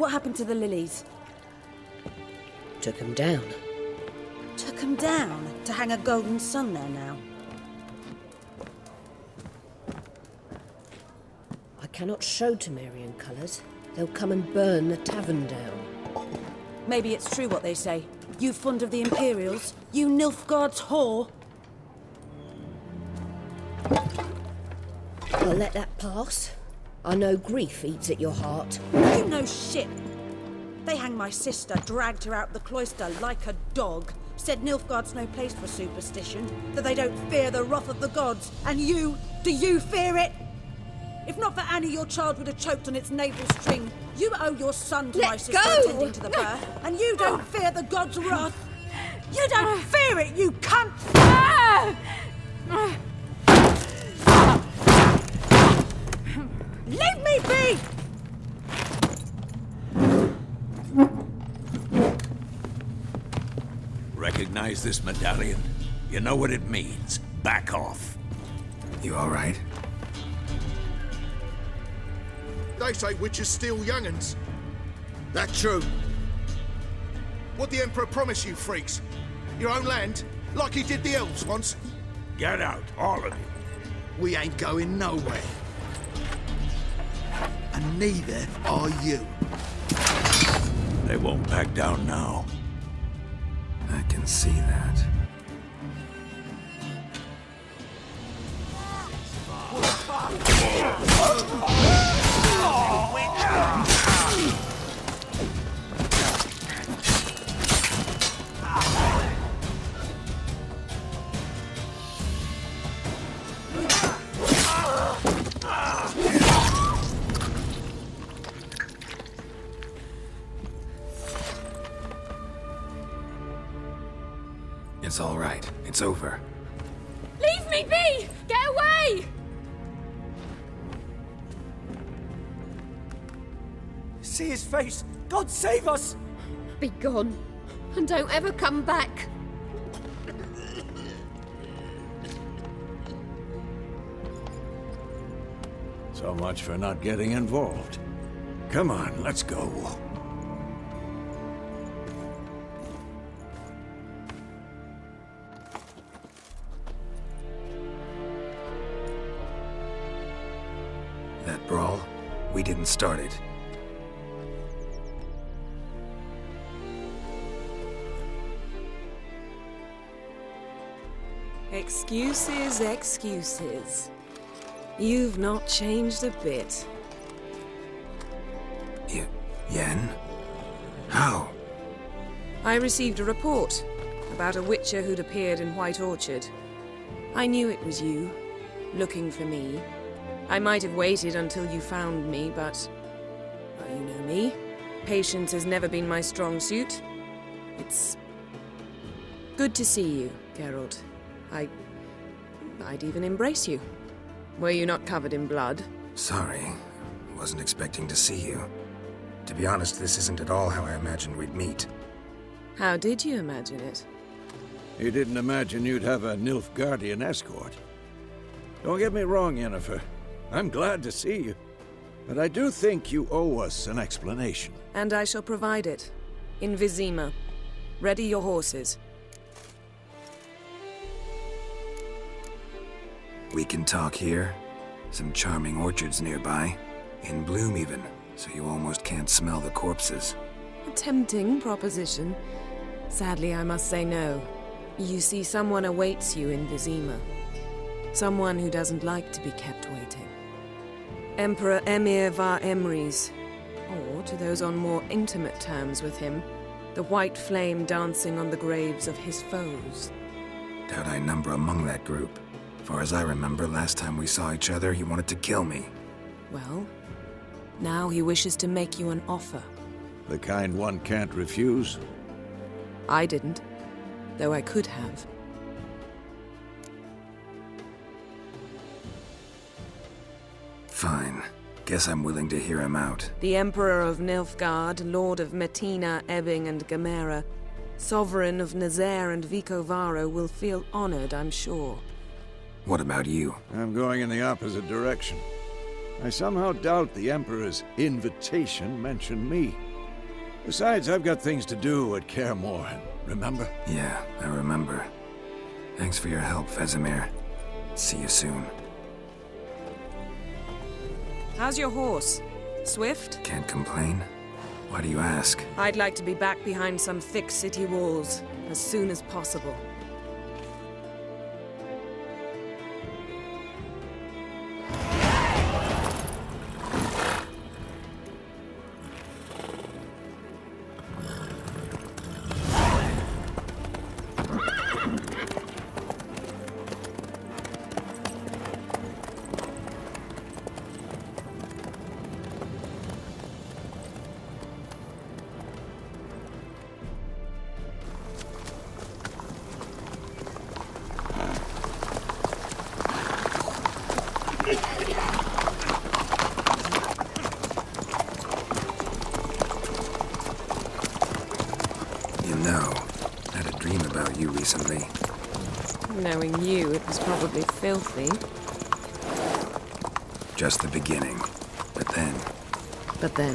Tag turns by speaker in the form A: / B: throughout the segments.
A: What happened to the lilies?
B: Took him down.
A: Took them down to hang a golden sun there now.
B: I cannot show Temerian colours. They'll come and burn the tavern down.
A: Maybe it's true what they say. You fond of the Imperials? You Nilfgaard's whore?
B: I'll let that pass. I know grief eats at your heart.
A: You know shit. They hanged my sister, dragged her out the cloister like a dog. Said Nilfgaard's no place for superstition, that they don't fear the wrath of the gods. And you, do you fear it? If not for Annie, your child would have choked on its navel string. You owe your son to my sister attending to the birth, and you don't fear the gods' wrath. You don't fear it, you cunt! Leave me be!
C: Recognize this medallion? You know what it means. Back off.
D: You all right?
E: They say witches steal young'uns. That true? What the Emperor promised you, freaks? Your own land? Like he did the elves once?
C: Get out, all of you.
E: We ain't going nowhere. And neither are you.
C: They won't back down now.
D: I can see that. It's all right. It's over.
F: Leave me be! Get away!
G: See his face! God save us!
F: Be gone, and don't ever come back.
C: So much for not getting involved. Come on, let's go.
D: That brawl, we didn't start it.
H: Excuses, excuses. You've not changed a bit.
D: Yen? How?
H: I received a report about a witcher who'd appeared in White Orchard. I knew it was you, looking for me. I might have waited until you found me, but... well, you know me. Patience has never been my strong suit. It's... good to see you, Geralt. I'd even embrace you. Were you not covered in blood?
D: Sorry. Wasn't expecting to see you. To be honest, this isn't at all how I imagined we'd meet.
H: How did you imagine it?
C: You didn't imagine you'd have a Nilfgaardian escort. Don't get me wrong, Yennefer. I'm glad to see you. But I do think you owe us an explanation.
H: And I shall provide it. In Vizima. Ready your horses.
D: We can talk here. Some charming orchards nearby. In bloom even, so you almost can't smell the corpses.
H: A tempting proposition. Sadly, I must say no. You see, someone awaits you in Vizima. Someone who doesn't like to be kept waiting. Emperor Emhyr var Emreis. Or, to those on more intimate terms with him, the white flame dancing on the graves of his foes.
D: Doubt I number among that group. Far as I remember, last time we saw each other, he wanted to kill me.
H: Well, now he wishes to make you an offer.
C: The kind one can't refuse.
H: I didn't, though I could have.
D: Fine. Guess I'm willing to hear him out.
H: The Emperor of Nilfgaard, Lord of Metina, Ebbing, and Gamera, Sovereign of Nazaire and Vicovaro will feel honored, I'm sure.
D: What about you?
C: I'm going in the opposite direction. I somehow doubt the Emperor's invitation mentioned me. Besides, I've got things to do at Kaer Morhen, remember?
D: Yeah, I remember. Thanks for your help, Vesemir. See you soon.
H: How's your horse? Swift?
D: Can't complain. Why do you ask?
H: I'd like to be back behind some thick city walls as soon as possible.
D: Recently.
H: Knowing you, it was probably filthy.
D: Just the beginning. But then...
H: But then?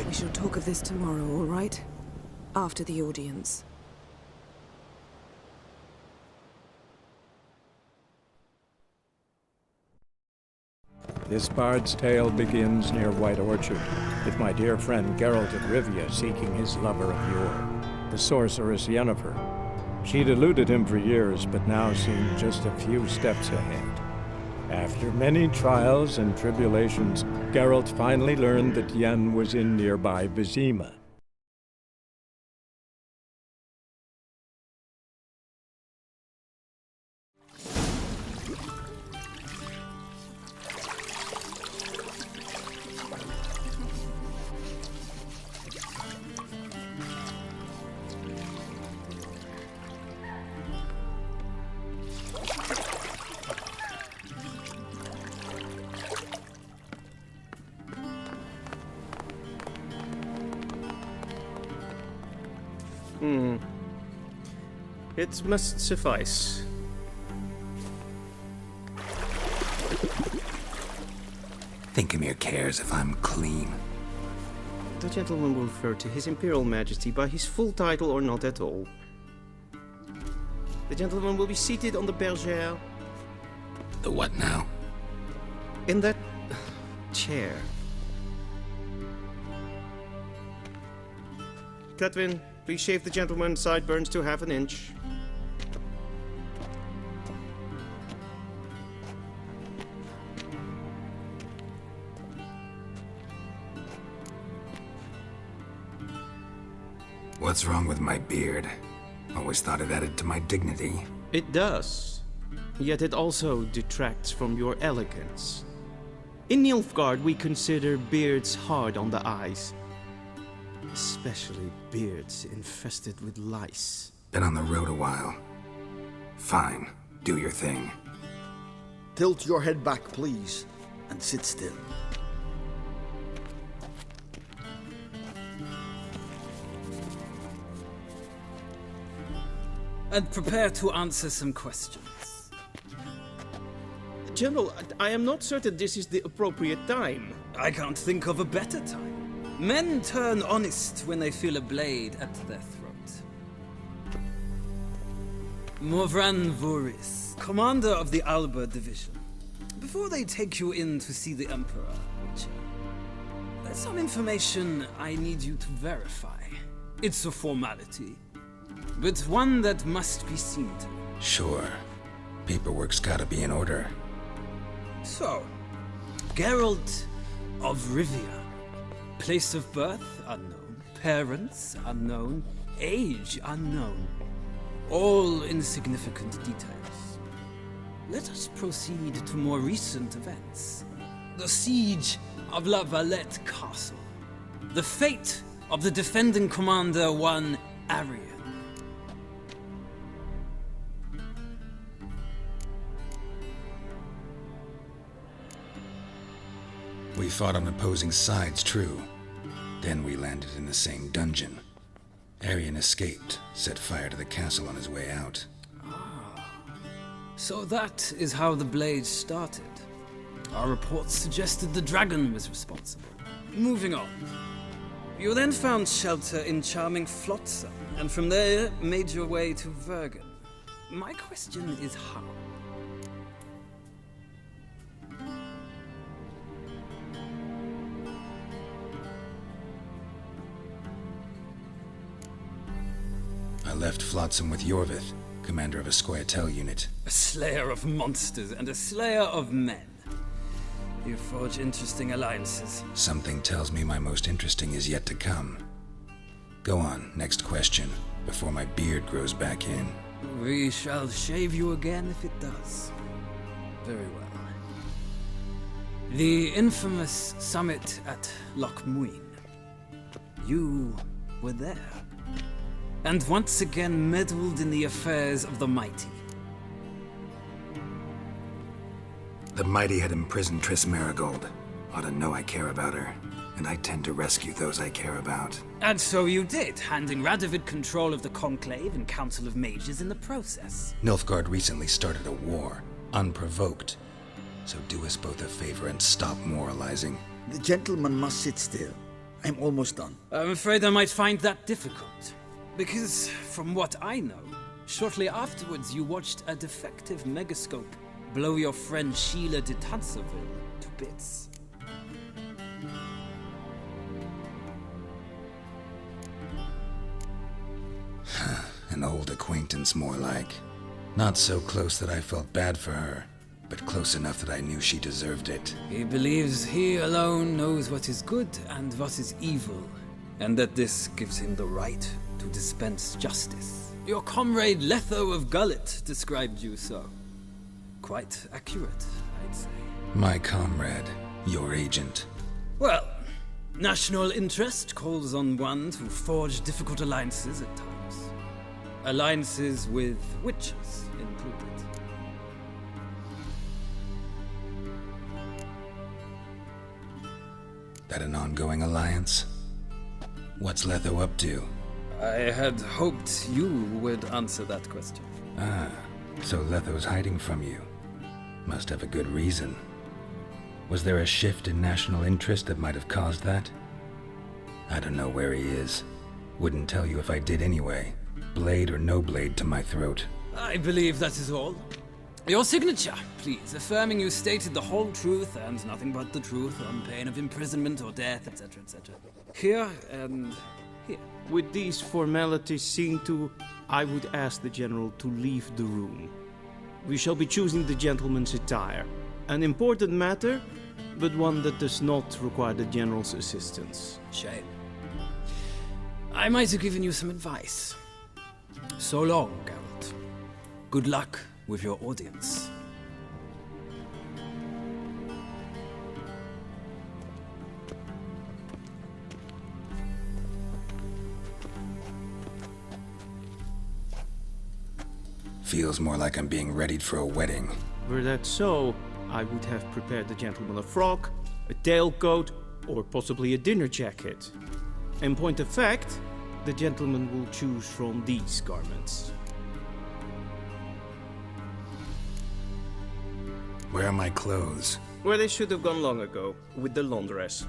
H: We shall talk of this tomorrow, all right? After the audience.
I: This bard's tale begins near White Orchard, with my dear friend Geralt of Rivia seeking his lover of yore, the sorceress Yennefer. She'd eluded him for years, but now seemed just a few steps ahead. After many trials and tribulations, Geralt finally learned that Yen was in nearby Vizima.
J: It must suffice.
D: Thinkamir cares if I'm clean.
J: The gentleman will refer to His Imperial Majesty by his full title or not at all. The gentleman will be seated on the bergère.
D: The what now?
J: In that chair. Cletwin, please shave the gentleman's sideburns to half an inch.
D: What's wrong with my beard? Always thought it added to my dignity.
J: It does. Yet it also detracts from your elegance. In Nilfgaard, we consider beards hard on the eyes. Especially beards infested with lice.
D: Been on the road a while. Fine, do your thing.
E: Tilt your head back, please, and sit still.
K: And prepare to answer some questions.
J: General, I am not certain this is the appropriate time.
K: I can't think of a better time. Men turn honest when they feel a blade at their throat. Morvran Voorhis, commander of the Alba Division. before they take you in to see the Emperor, Witcher, there's some information I need you to verify. It's a formality, but one that must be seen to.
D: Sure. Paperwork's gotta be in order.
K: So, Geralt of Rivia. Place of birth unknown, parents unknown, age unknown. All insignificant details. Let us proceed to more recent events. The siege of La Valette Castle. The fate of the defending commander, one Arian.
D: We fought on opposing sides, true. Then we landed in the same dungeon. Arian escaped, set fire to the castle on his way out.
K: So that is how the Blade started. Our reports suggested the dragon was responsible. Moving on. You then found shelter in charming Flotsam, and from there made your way to Vergen. My question is how?
D: I left Flotsam with Yorvith, commander of a Scoia'tael unit.
K: A slayer of monsters and a slayer of men. You forge interesting alliances.
D: Something tells me my most interesting is yet to come. Go on, next question, before my beard grows back in.
K: We shall shave you again if it does. Very well. The infamous summit at Loch Muin. You were there. And once again meddled in the affairs of the mighty.
D: The mighty had imprisoned Triss Merigold. Ought to know I care about her, and I tend to rescue those I care about.
K: And so you did, handing Radovid control of the Conclave and Council of Mages in the process.
D: Nilfgaard recently started a war, unprovoked. So do us both a favor and stop moralizing.
L: The gentleman must sit still. I'm almost done.
K: I'm afraid I might find that difficult. Because, from what I know, shortly afterwards you watched a defective megascope blow your friend Sheila de Tanserville to bits.
D: An old acquaintance, more like. Not so close that I felt bad for her, but close enough that I knew she deserved it.
K: He believes he alone knows what is good and what is evil, and that this gives him the right to dispense justice. Your comrade Letho of Gullet described you so. Quite accurate, I'd say.
D: My comrade, your agent.
K: Well, national interest calls on one to forge difficult alliances at times. Alliances with witches included.
D: That an ongoing alliance? What's Letho up to?
K: I had hoped you would answer that question.
D: Ah, so Letho's hiding from you. Must have a good reason. Was there a shift in national interest that might have caused that? I don't know where he is. Wouldn't tell you if I did anyway. Blade or no blade to my throat.
K: I believe that is all. Your signature, please, affirming you stated the whole truth and nothing but the truth on pain of imprisonment or death, etc., etc. Here and here.
J: With these formalities seen to, I would ask the General to leave the room. We shall be choosing the gentleman's attire. An important matter, but one that does not require the General's assistance.
K: Shame. I might have given you some advice. So long, Geralt. Good luck with your audience.
D: Feels more like I'm being readied for a wedding.
J: Were that so, I would have prepared the gentleman a frock, a tailcoat, or possibly a dinner jacket. In point of fact, the gentleman will choose from these garments.
D: Where are my clothes?
J: Where they should have gone long ago, with the laundress.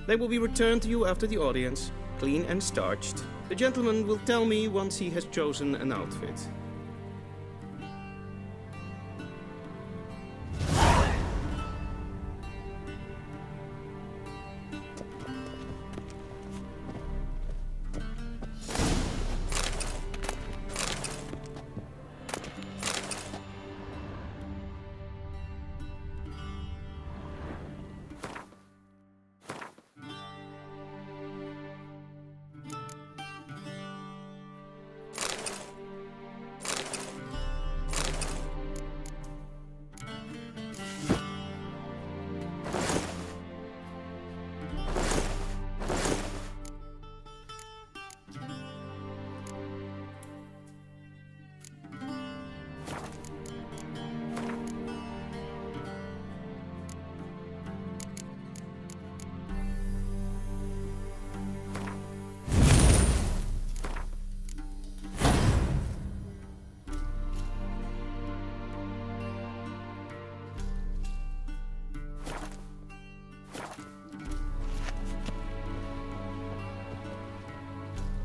J: They will be returned to you after the audience, clean and starched. The gentleman will tell me once he has chosen an outfit.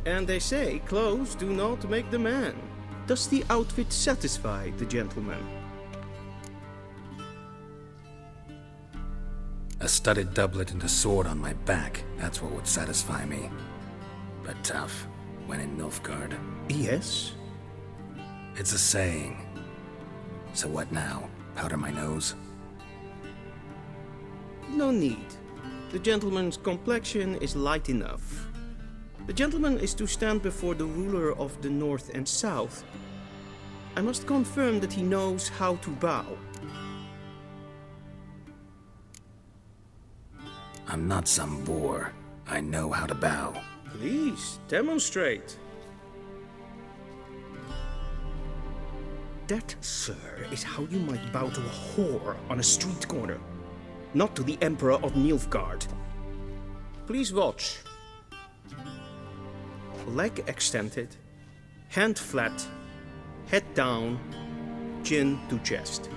J: And they say clothes do not make the man. Does the outfit satisfy the gentleman?
D: A studded doublet and a sword on my back, that's what would satisfy me. But tough, when in Nilfgaard.
J: Yes?
D: It's a saying. So what now? Powder my nose?
J: No need. The gentleman's complexion is light enough. The gentleman is to stand before the ruler of the North and South. I must confirm that he knows how to bow.
D: I'm not some boor. I know how to bow.
J: Please, demonstrate. That, sir, is how you might bow to a whore on a street corner, not to the Emperor of Nilfgaard. Please watch. Leg extended, hand flat, head down, chin to chest.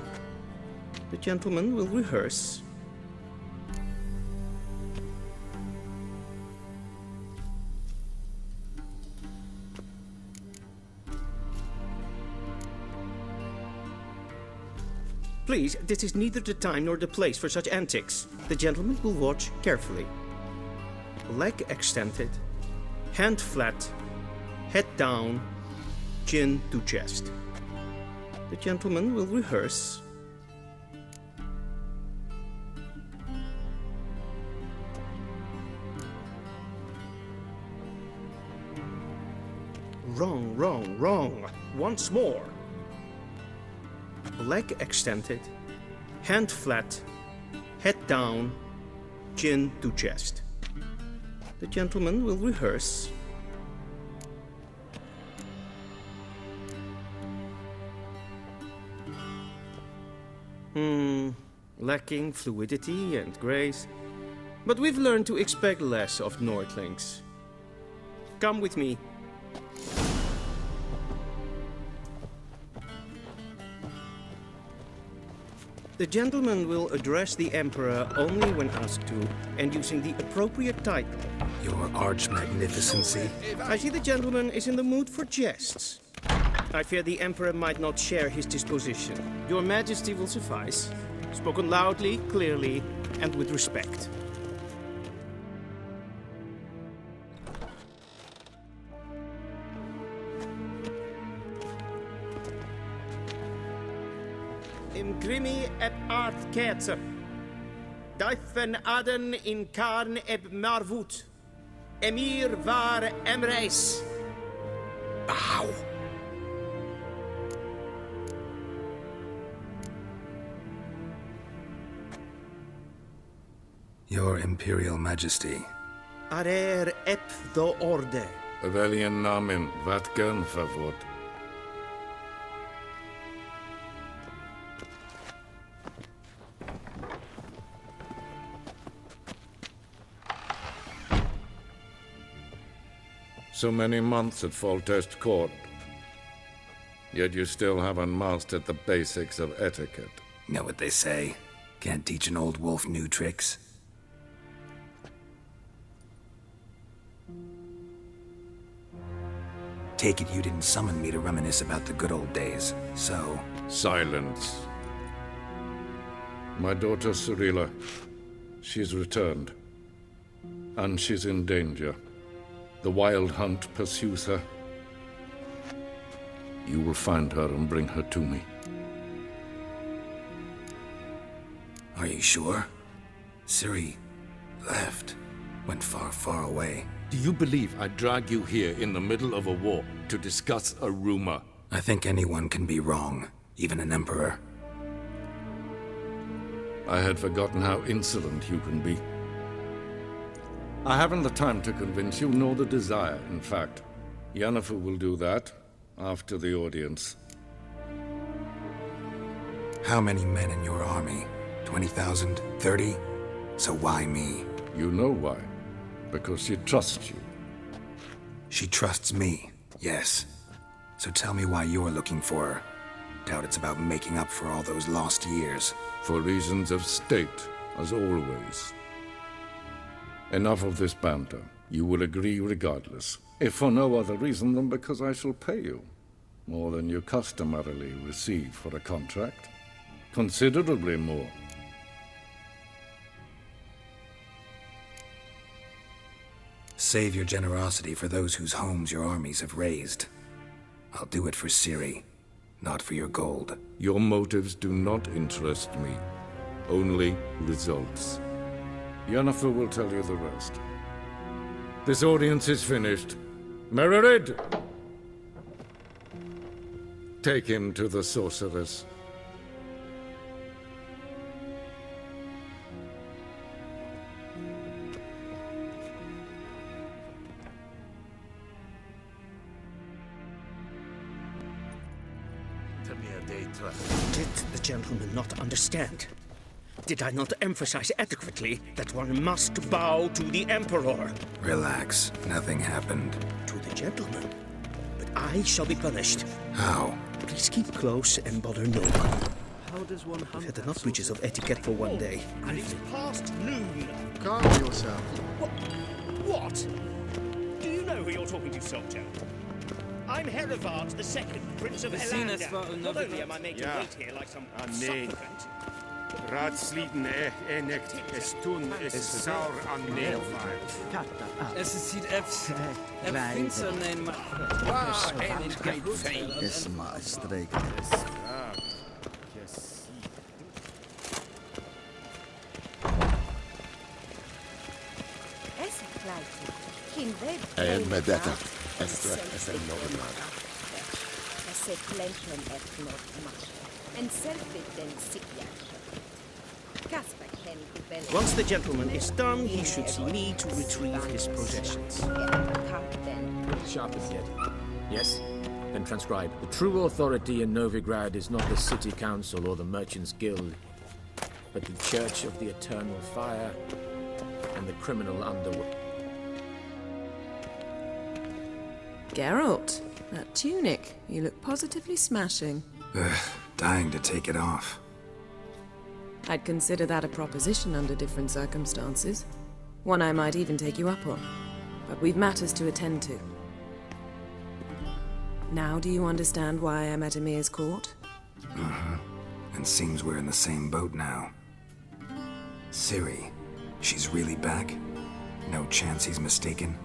J: The gentleman will rehearse. Please, this is neither the time nor the place for such antics. The gentleman will watch carefully. Leg extended, hand flat, head down, chin to chest. The gentleman will rehearse. Wrong, wrong, wrong. Once more. Leg extended, hand flat, head down, chin to chest. The gentleman will rehearse. Lacking fluidity and grace. But we've learned to expect less of Nordlings. Come with me. The gentleman will address the Emperor only when asked to, and using the appropriate title.
D: Your Arch-Magnificency?
J: I see the gentleman is in the mood for jests. I fear the Emperor might not share his disposition. Your Majesty will suffice. Spoken loudly, clearly, and with respect. Imgrimi eb art ketzer. Daifen aden in karn eb marvut. Emir var emreis.
D: Bow. Your Imperial Majesty.
J: Arer ep do orde.
M: Veljen namen, wat gern favort. So many months at Foltest Court. Yet you still haven't mastered the basics of etiquette.
D: Know what they say? Can't teach an old wolf new tricks. Take it you didn't summon me to reminisce about the good old days, so...
M: Silence. My daughter Cirilla, she's returned. And she's in danger. The Wild Hunt pursues her. You will find her and bring her to me.
D: Are you sure? Ciri left. Went far, far away.
M: Do you believe I'd drag you here in the middle of a war to discuss a rumor?
D: I think anyone can be wrong, even an emperor.
M: I had forgotten how insolent you can be. I haven't the time to convince you, nor the desire, in fact. Yennefer will do that after the audience.
D: How many men in your army? 20,000? 30? So why me?
M: You know why. Because she trusts you.
D: She trusts me, yes. So tell me why you're looking for her. Doubt it's about making up for all those lost years.
M: For reasons of state, as always. Enough of this banter. You will agree regardless, if for no other reason than because I shall pay you. More than you customarily receive for a contract. Considerably more.
D: Save your generosity for those whose homes your armies have razed. I'll do it for Ciri, not for your gold.
M: Your motives do not interest me. Only results. Yennefer will tell you the rest. This audience is finished. Mererid! Take him to the sorceress.
N: Did the gentleman not understand? Did I not emphasize adequately that one must bow to the Emperor?
D: Relax. Nothing happened.
N: To the gentleman. But I shall be punished.
D: How?
N: Please keep close and bother no one.
G: How does one
N: I've had enough breaches of etiquette for one day.
E: And it's past noon.
O: Calm yourself.
N: What? Do you know who you're talking to, soldier? I'm Herivard II, Prince of Elander. Not only am I made to wait here like some supplicant.
O: Raadsliden echt es tun es saur an neelvaart.
K: Es ziet even finsterneem maar en in geen veen.
L: Is maar streken.
E: En met detta. Once the gentleman is done, he should see me to retrieve his possessions.
P: Sharp as yet. Yes? Then transcribe. The true authority in Novigrad is not the City Council or the Merchants Guild, but the Church of the Eternal Fire and the criminal underworld.
H: Geralt, that tunic. You look positively smashing.
D: Ugh, dying to take it off.
H: I'd consider that a proposition under different circumstances. One I might even take you up on. But we've matters to attend to. Now do you understand why I'm at Emir's court?
D: Uh-huh. And seems we're in the same boat now. Ciri, she's really back? No chance he's mistaken?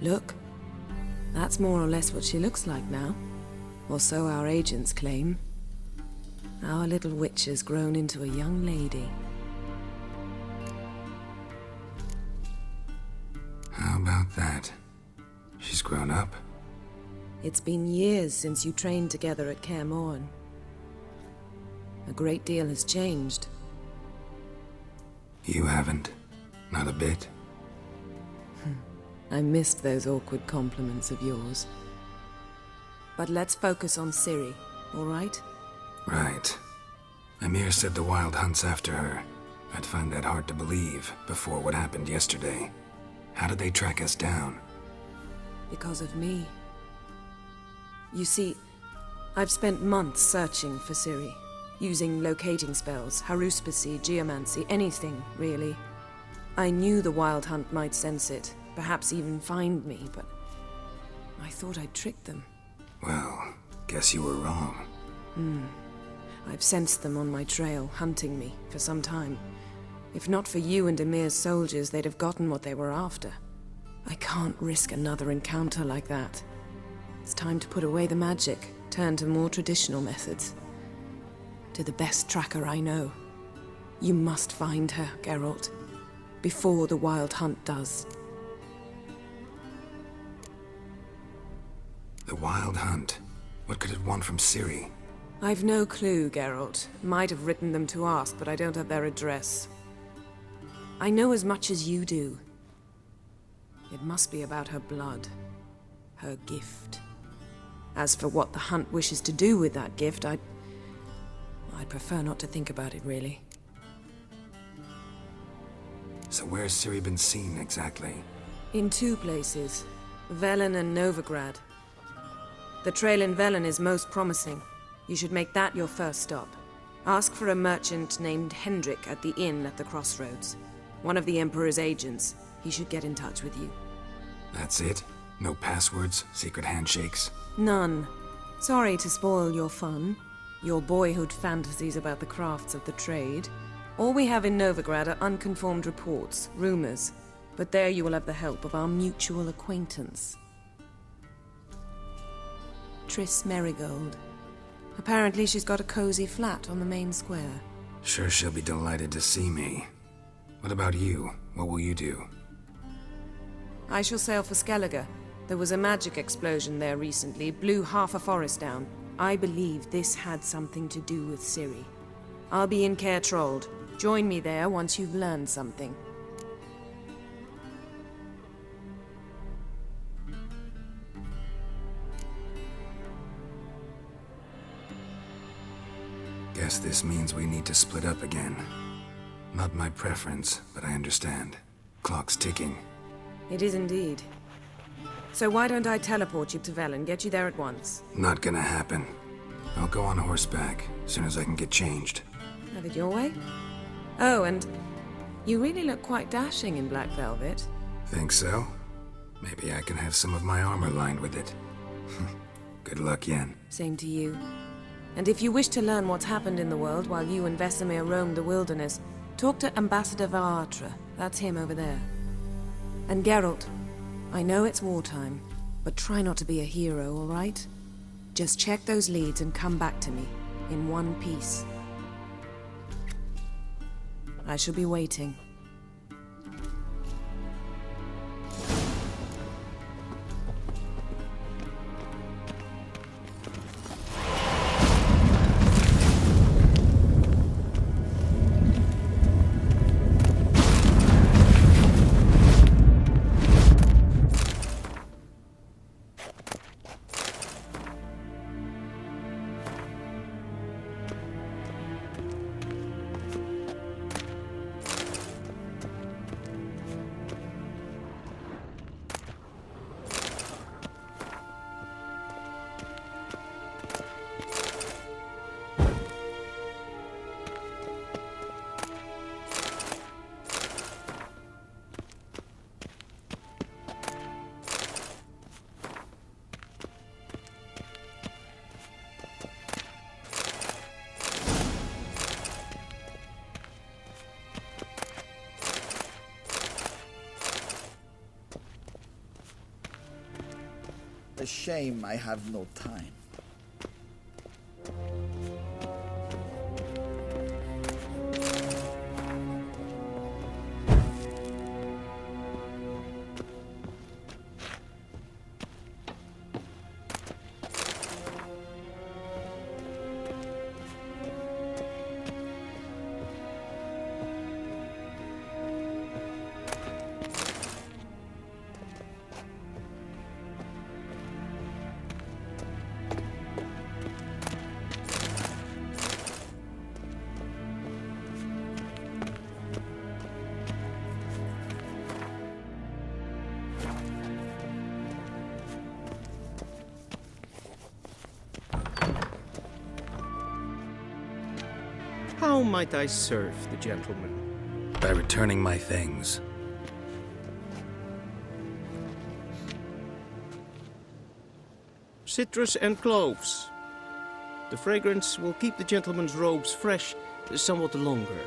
H: Look. That's more or less what she looks like now. Or so our agents claim. Our little witch has grown into a young lady.
D: How about that? She's grown up?
H: It's been years since you trained together at Kaer Morhen. A great deal has changed.
D: You haven't? Not a bit?
H: I missed those awkward compliments of yours. But let's focus on Ciri, all right?
D: Right. Emir said the Wild Hunt's after her. I'd find that hard to believe before what happened yesterday. How did they track us down?
H: Because of me. You see, I've spent months searching for Ciri, using locating spells, haruspicy, geomancy, anything, really. I knew the Wild Hunt might sense it, perhaps even find me, but I thought I'd tricked them.
D: Well, guess you were wrong.
H: I've sensed them on my trail, hunting me, for some time. If not for you and Emir's soldiers, they'd have gotten what they were after. I can't risk another encounter like that. It's time to put away the magic, turn to more traditional methods. To the best tracker I know. You must find her, Geralt. Before the Wild Hunt does.
D: The Wild Hunt? What could it want from Ciri?
H: I've no clue, Geralt. Might have written them to ask, but I don't have their address. I know as much as you do. It must be about her blood. Her gift. As for what the Hunt wishes to do with that gift, I'd prefer not to think about it, really.
D: So where's Ciri been seen, exactly?
H: In two places. Velen and Novigrad. The trail in Velen is most promising. You should make that your first stop. Ask for a merchant named Hendrik at the inn at the crossroads. One of the Emperor's agents. He should get in touch with you.
D: That's it? No passwords? Secret handshakes?
H: None. Sorry to spoil your fun. Your boyhood fantasies about the crafts of the trade. All we have in Novigrad are unconfirmed reports, rumors. But there you will have the help of our mutual acquaintance. Triss Merigold. Apparently she's got a cozy flat on the main square.
D: Sure she'll be delighted to see me. What about you? What will you do?
H: I shall sail for Skellige. There was a magic explosion there recently, blew half a forest down. I believe this had something to do with Ciri. I'll be in Caer Trolde. Join me there once you've learned something.
D: Guess this means we need to split up again. Not my preference, but I understand. Clock's ticking.
H: It is indeed. So why don't I teleport you to Velen, get you there at once?
D: Not gonna happen. I'll go on horseback, as soon as I can get changed.
H: Have it your way? Oh, and you really look quite dashing in black velvet.
D: Think so? Maybe I can have some of my armor lined with it. Good luck, Yen.
H: Same to you. And if you wish to learn what's happened in the world while you and Vesemir roamed the wilderness, talk to Ambassador Varatra. That's him over there. And Geralt, I know it's wartime, but try not to be a hero, all right? Just check those leads and come back to me, in one piece. I shall be waiting.
L: A shame I have no time.
J: How might I serve the gentleman?
D: By returning my things.
J: Citrus and cloves. The fragrance will keep the gentleman's robes fresh somewhat longer.